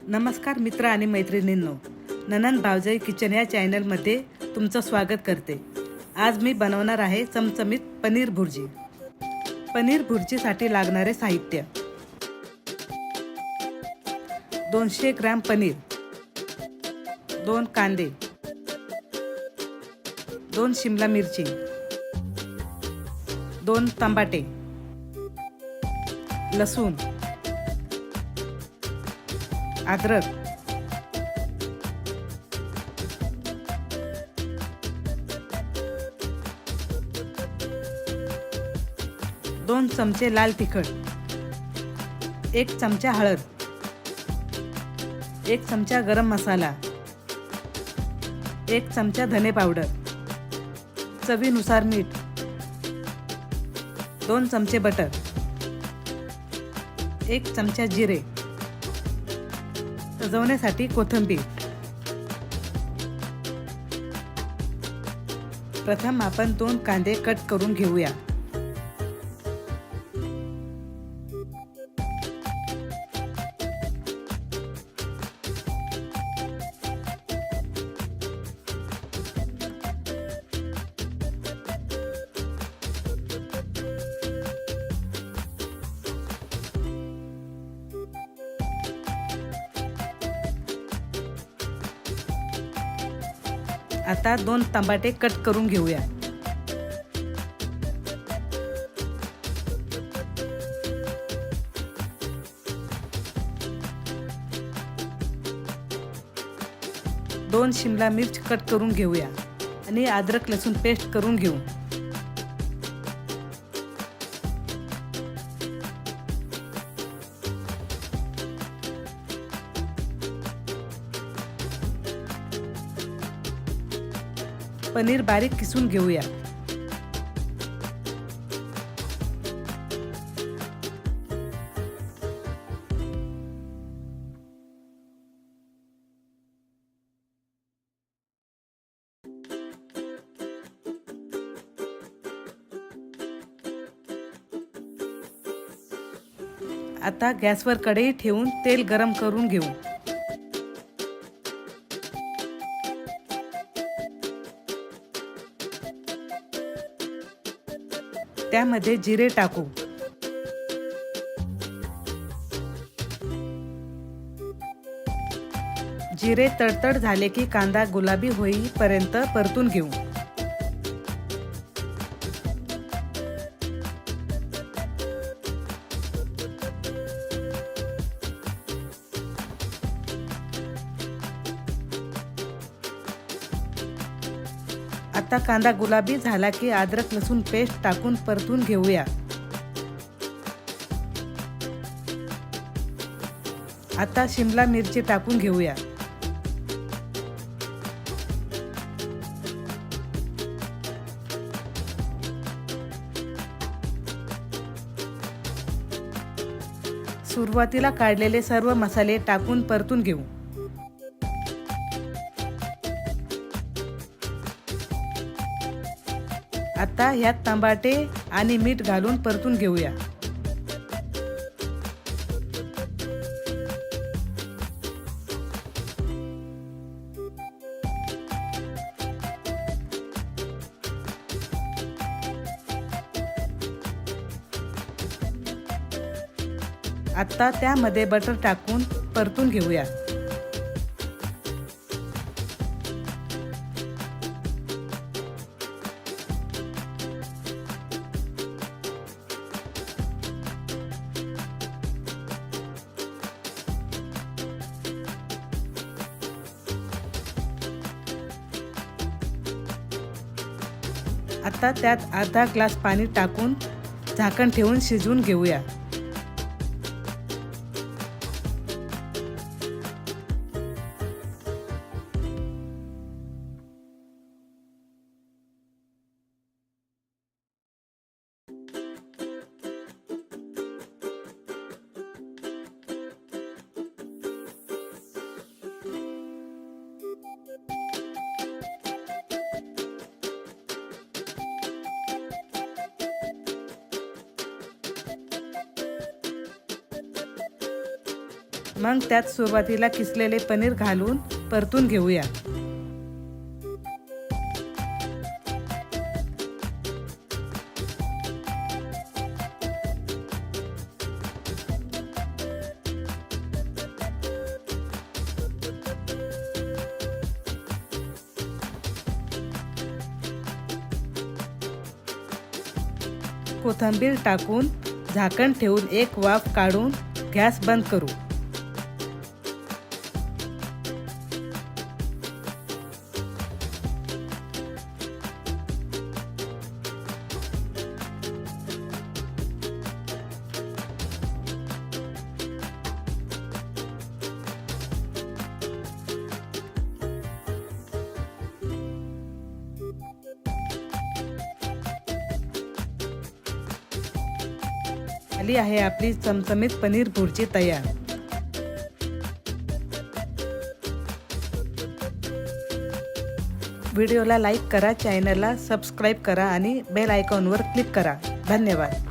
नमस्कार मित्र आणि मैत्रिणींनो, ननंद भावजाई किचन या चॅनलमध्ये तुमचं स्वागत करते। आज मी बनवणार आहे चमचमीत पनीर भुर्जी। पनीर भुर्जीसाठी लागणारे साहित्य: 200 ग्रॅम पनीर, 2 कांदे, 2 शिमला मिरची, 2 टमाटे, लसूण, अद्रक, 2 चमचे लाल तिखट, 1 चमचा हळद, 1 चमचा गरम मसाला, 1 चमचा धने पावडर, चवीनुसार मीठ, 2 चमचे बटर, 1 चमचा जिरे, सजवण्यासाठी कोथिंबीर। प्रथम आपण 2 कांदे कट करून घेऊया। आता 2 टमाटे कट करून घेऊया। दोन शिमला मिर्च कट करून घेऊया आणि अद्रक लसूण पेस्ट करून घेऊ। पनीर बारीक किसून घेऊया। आता गॅसवर कढई ठेवून तेल गरम करून घेऊ। त्यामध्ये जिरे टाकू, जिरे तडतड झाले की कांदा गुलाबी होईपर्यंत परतून घेऊ। आता कांदा गुलाबी झाला की अद्रक लसूण पेस्ट टाकून परतून घेऊया। आता शिमला मिरची टाकून घेऊया। सुरुवातीला काढलेले सर्व मसाले टाकून परतून घेऊ। आता ह्यात टमाटे आणि मीठ घालून परतून घेऊया। आता त्यामध्ये बटर टाकून परतून घेऊया। आता त्यात अर्धा ग्लास पाणी टाकून झाकण ठेवून शिजवून घेऊया। मग त्यात सुरुवातीला किसलेले पनीर घालून परतून घेऊया. कोथिंबीर टाकून झाकण ठेवून एक वाफ काढून गॅस बंद करू. झाली आहे आपली चमचमीत पनीर भुर्जी तयार. व्हिडिओला लाईक करा, चॅनलला सबस्क्राईब करा आणि बेल आयकॉनवर क्लिक करा. धन्यवाद.